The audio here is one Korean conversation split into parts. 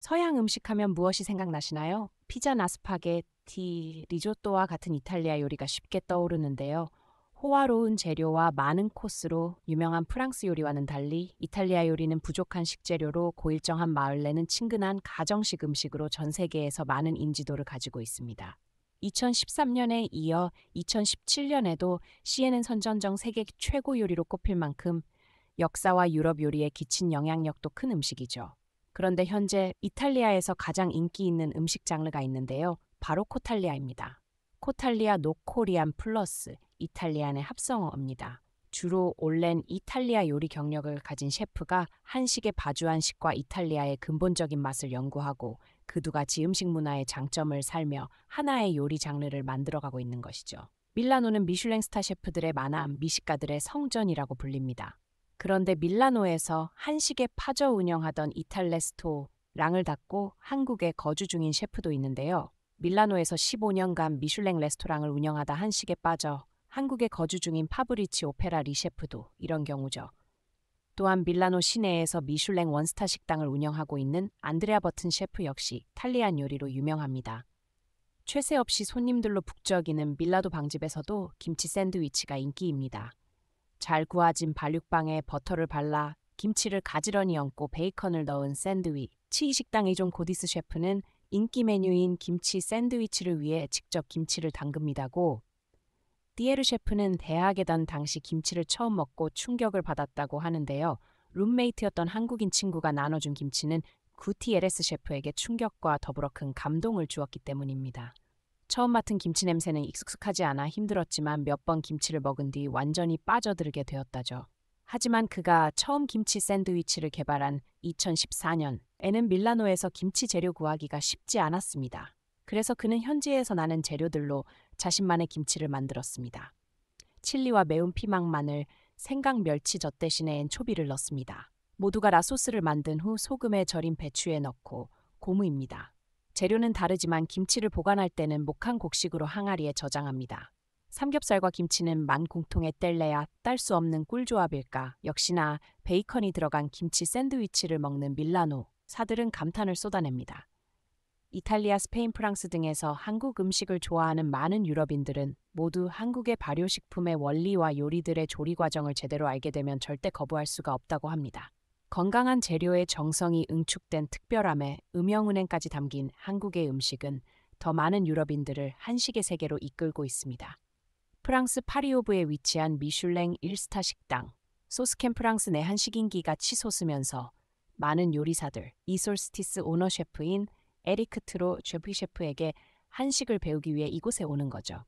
서양 음식하면 무엇이 생각나시나요? 피자나 스파게티, 리조또와 같은 이탈리아 요리가 쉽게 떠오르는데요. 호화로운 재료와 많은 코스로 유명한 프랑스 요리와는 달리 이탈리아 요리는 부족한 식재료로 고일정한 마을내는 친근한 가정식 음식으로 전 세계에서 많은 인지도를 가지고 있습니다. 2013년에 이어 2017년에도 CNN 선전적 세계 최고 요리로 꼽힐 만큼 역사와 유럽 요리에 끼친 영향력도 큰 음식이죠. 그런데 현재 이탈리아에서 가장 인기 있는 음식 장르가 있는데요. 바로 코탈리아입니다. 코탈리아 노코리안 플러스 이탈리안의 합성어입니다. 주로 오랜 이탈리아 요리 경력을 가진 셰프가 한식의 바주한식과 이탈리아의 근본적인 맛을 연구하고 그 두 가지 음식 문화의 장점을 살며 하나의 요리 장르를 만들어가고 있는 것이죠. 밀라노는 미슐랭 스타 셰프들의 만함, 미식가들의 성전이라고 불립니다. 그런데 밀라노에서 한식에 파저 운영하던 이탈레스토랑을 닫고 한국에 거주 중인 셰프도 있는데요. 밀라노에서 15년간 미슐랭 레스토랑을 운영하다 한식에 빠져 한국에 거주 중인 파브리치 오페라 리 셰프도 이런 경우죠. 또한 밀라노 시내에서 미슐랭 원스타 식당을 운영하고 있는 안드레아 버튼 셰프 역시 이탈리안 요리로 유명합니다. 쉴새 없이 손님들로 북적이는 밀라도 방집에서도 김치 샌드위치가 인기입니다. 잘 구워진 발육빵에 버터를 발라 김치를 가지런히 얹고 베이컨을 넣은 샌드위치. 이 식당 이종 고디스 셰프는 인기 메뉴인 김치 샌드위치를 위해 직접 김치를 담급니다고. 디에르 셰프는 대학에 던 당시 김치를 처음 먹고 충격을 받았다고 하는데요. 룸메이트였던 한국인 친구가 나눠준 김치는 구티에레스 셰프에게 충격과 더불어 큰 감동을 주었기 때문입니다. 처음 맡은 김치 냄새는 익숙하지 않아 힘들었지만 몇 번 김치를 먹은 뒤 완전히 빠져들게 되었다죠. 하지만 그가 처음 김치 샌드위치를 개발한 2014년에는 밀라노에서 김치 재료 구하기가 쉽지 않았습니다. 그래서 그는 현지에서 나는 재료들로 자신만의 김치를 만들었습니다. 칠리와 매운 피망 마늘, 생강 멸치 젓 대신에 엔초비를 넣습니다. 모두가 라소스를 만든 후 소금에 절인 배추에 넣고 고무입니다. 재료는 다르지만 김치를 보관할 때는 목한 곡식으로 항아리에 저장합니다. 삼겹살과 김치는 만공통에 뗄래야 딸 수 없는 꿀조합일까? 역시나 베이컨이 들어간 김치 샌드위치를 먹는 밀라노 사들은 감탄을 쏟아냅니다. 이탈리아, 스페인, 프랑스 등에서 한국 음식을 좋아하는 많은 유럽인들은 모두 한국의 발효식품의 원리와 요리들의 조리 과정을 제대로 알게 되면 절대 거부할 수가 없다고 합니다. 건강한 재료의 정성이 응축된 특별함에 음영은행까지 담긴 한국의 음식은 더 많은 유럽인들을 한식의 세계로 이끌고 있습니다. 프랑스 파리오브에 위치한 미슐랭 1스타 식당, 소스캠 프랑스 내 한식 인기가 치솟으면서 많은 요리사들, 이솔스티스 오너 셰프인 에리크 트로 셰프 셰프에게 한식을 배우기 위해 이곳에 오는 거죠.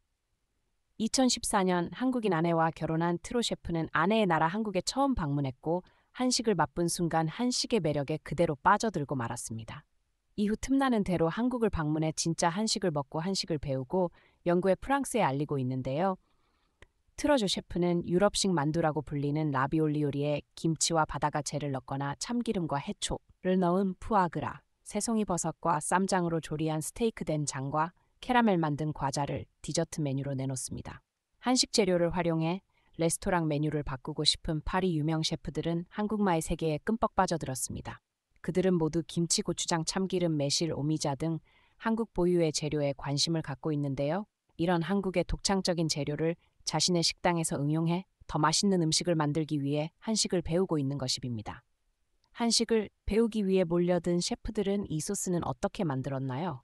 2014년 한국인 아내와 결혼한 트로 셰프는 아내의 나라 한국에 처음 방문했고 한식을 맛본 순간 한식의 매력에 그대로 빠져들고 말았습니다. 이후 틈나는 대로 한국을 방문해 진짜 한식을 먹고 한식을 배우고 연구해 프랑스에 알리고 있는데요. 트러조 셰프는 유럽식 만두라고 불리는 라비올리 요리에 김치와 바다가재를 넣거나 참기름과 해초를 넣은 푸아그라, 새송이 버섯과 쌈장으로 조리한 스테이크 된 장과 캐러멜 만든 과자를 디저트 메뉴로 내놓습니다. 한식 재료를 활용해 레스토랑 메뉴를 바꾸고 싶은 파리 유명 셰프들은 한국마의 세계에 끔뻑 빠져들었습니다. 그들은 모두 김치, 고추장, 참기름, 매실, 오미자 등 한국 보유의 재료에 관심을 갖고 있는데요. 이런 한국의 독창적인 재료를 자신의 식당에서 응용해 더 맛있는 음식을 만들기 위해 한식을 배우고 있는 것입니다. 한식을 배우기 위해 몰려든 셰프들은 이 소스는 어떻게 만들었나요?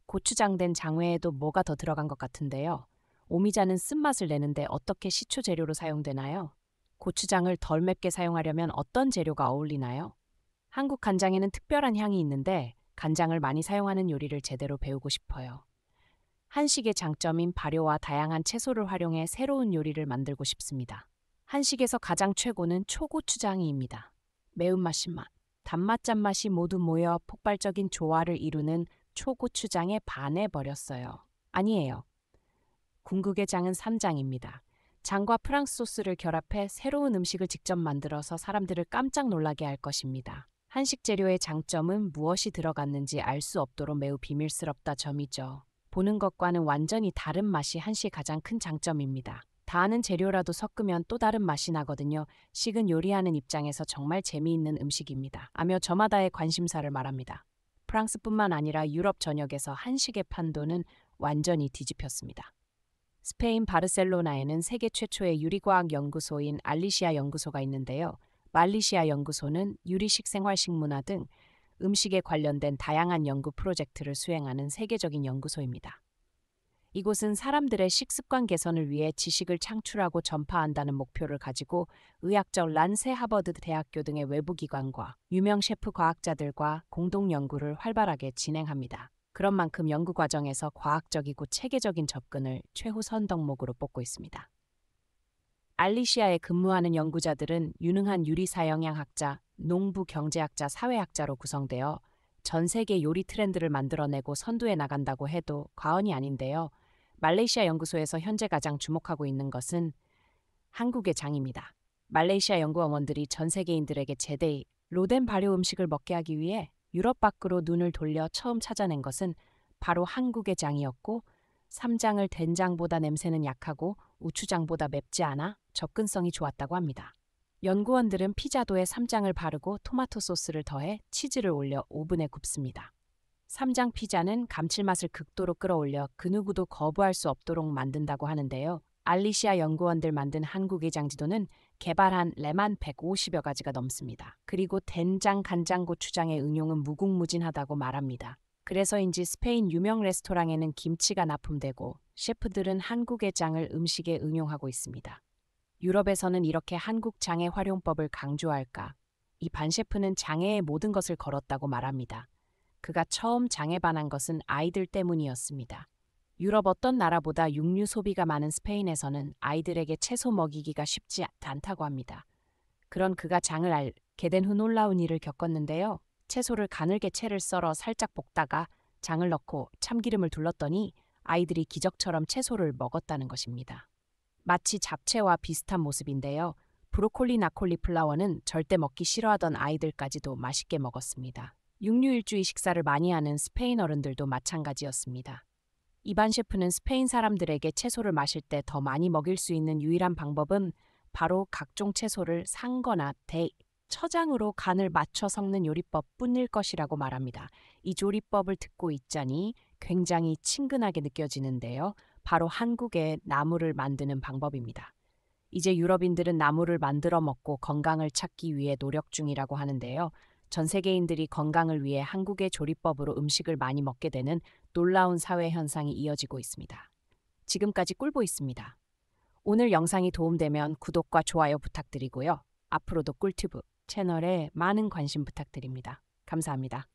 고추장 된 장외에도 뭐가 더 들어간 것 같은데요. 오미자는 쓴맛을 내는데 어떻게 시초 재료로 사용되나요? 고추장을 덜 맵게 사용하려면 어떤 재료가 어울리나요? 한국 간장에는 특별한 향이 있는데 간장을 많이 사용하는 요리를 제대로 배우고 싶어요. 한식의 장점인 발효와 다양한 채소를 활용해 새로운 요리를 만들고 싶습니다. 한식에서 가장 최고는 초고추장이입니다. 매운맛, 신맛, 단맛, 짠맛이 모두 모여 폭발적인 조화를 이루는 초고추장에 반해버렸어요. 아니에요. 궁극의 장은 삼장입니다. 장과 프랑스 소스를 결합해 새로운 음식을 직접 만들어서 사람들을 깜짝 놀라게 할 것입니다. 한식 재료의 장점은 무엇이 들어갔는지 알 수 없도록 매우 비밀스럽다 점이죠. 보는 것과는 완전히 다른 맛이 한식의 가장 큰 장점입니다. 다 아는 재료라도 섞으면 또 다른 맛이 나거든요. 식은 요리하는 입장에서 정말 재미있는 음식입니다. 하며 저마다의 관심사를 말합니다. 프랑스뿐만 아니라 유럽 전역에서 한식의 판도는 완전히 뒤집혔습니다. 스페인 바르셀로나에는 세계 최초의 유리과학 연구소인 알리시아 연구소가 있는데요. 말리시아 연구소는 유리식 생활식문화 등 음식에 관련된 다양한 연구 프로젝트를 수행하는 세계적인 연구소입니다. 이곳은 사람들의 식습관 개선을 위해 지식을 창출하고 전파한다는 목표를 가지고 의학적 란세 하버드 대학교 등의 외부 기관과 유명 셰프 과학자들과 공동 연구를 활발하게 진행합니다. 그런 만큼 연구 과정에서 과학적이고 체계적인 접근을 최우선 덕목으로 뽑고 있습니다. 알리시아에 근무하는 연구자들은 유능한 유리사영양학자, 농부 경제학자, 사회학자로 구성되어 전 세계 요리 트렌드를 만들어내고 선두에 나간다고 해도 과언이 아닌데요. 말레이시아 연구소에서 현재 가장 주목하고 있는 것은 한국의 장입니다. 말레이시아 연구원들이 전 세계인들에게 제대로 된 발효 음식을 먹게 하기 위해 유럽 밖으로 눈을 돌려 처음 찾아낸 것은 바로 한국의 장이었고, 쌈장을 된장보다 냄새는 약하고 우추장보다 맵지 않아 접근성이 좋았다고 합니다. 연구원들은 피자도에 쌈장을 바르고 토마토 소스를 더해 치즈를 올려 오븐에 굽습니다. 쌈장 피자는 감칠맛을 극도로 끌어올려 그 누구도 거부할 수 없도록 만든다고 하는데요. 알리시아 연구원들 만든 한국의 장지도는 개발한 레만 150여 가지가 넘습니다. 그리고 된장, 간장, 고추장의 응용은 무궁무진하다고 말합니다. 그래서인지 스페인 유명 레스토랑에는 김치가 납품되고 셰프들은 한국의 장을 음식에 응용하고 있습니다. 유럽에서는 이렇게 한국 장의 활용법을 강조할까? 이 반 셰프는 장애의 모든 것을 걸었다고 말합니다. 그가 처음 장에 반한 것은 아이들 때문이었습니다. 유럽 어떤 나라보다 육류 소비가 많은 스페인에서는 아이들에게 채소 먹이기가 쉽지 않다고 합니다. 그런 그가 장을 알게 된 후 놀라운 일을 겪었는데요. 채소를 가늘게 채를 썰어 살짝 볶다가 장을 넣고 참기름을 둘렀더니 아이들이 기적처럼 채소를 먹었다는 것입니다. 마치 잡채와 비슷한 모습인데요. 브로콜리, 나콜리 플라워는 절대 먹기 싫어하던 아이들까지도 맛있게 먹었습니다. 육류일주의 식사를 많이 하는 스페인 어른들도 마찬가지였습니다. 이반 셰프는 스페인 사람들에게 채소를 마실 때 더 많이 먹일 수 있는 유일한 방법은 바로 각종 채소를 삶거나 처장으로 간을 맞춰 섞는 요리법뿐일 것이라고 말합니다. 이 조리법을 듣고 있자니 굉장히 친근하게 느껴지는데요. 바로 한국의 나물을 만드는 방법입니다. 이제 유럽인들은 나물을 만들어 먹고 건강을 찾기 위해 노력 중이라고 하는데요. 전 세계인들이 건강을 위해 한국의 조리법으로 음식을 많이 먹게 되는 놀라운 사회 현상이 이어지고 있습니다. 지금까지 꿀보있습니다. 오늘 영상이 도움되면 구독과 좋아요 부탁드리고요. 앞으로도 꿀튜브 채널에 많은 관심 부탁드립니다. 감사합니다.